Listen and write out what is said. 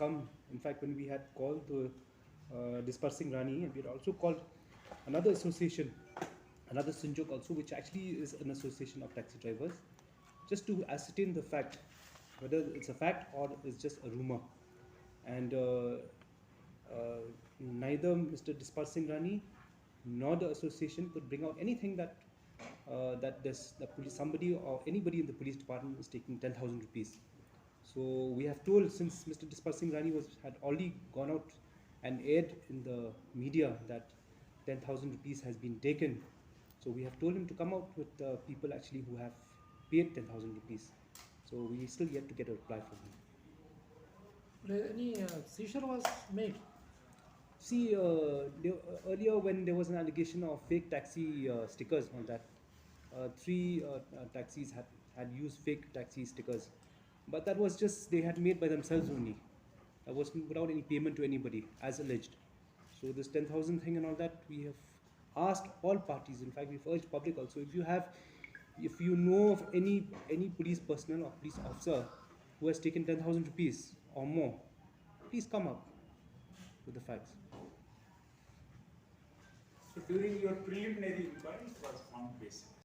come. In fact, when we had called the Disparsing Rani, and we had also called another association, another Sinjok also, which actually is an association of taxi drivers, just to ascertain the fact, whether it's a fact or it's just a rumor. And neither Mr. Disparsing Rani nor the association could bring out anything that somebody or anybody in the police department is taking 10,000 rupees. So we have told, since Mr. Disparsing Rani had already gone out and aired in the media that 10,000 rupees has been taken. So we have told him to come out with people actually who have paid 10,000 rupees. So we still yet to get a reply from him. Any seizure was made? See, earlier when there was an allegation of fake taxi stickers on that, three taxis had used fake taxi stickers, but that was just they had made by themselves only. That was without any payment to anybody, as alleged. So this 10,000 thing and all that, we have asked all parties. In fact, we've urged public also. If you know of any police personnel or police officer who has taken 10,000 rupees or more, please come up with the facts. So during your preliminary inquiry, it was found basic.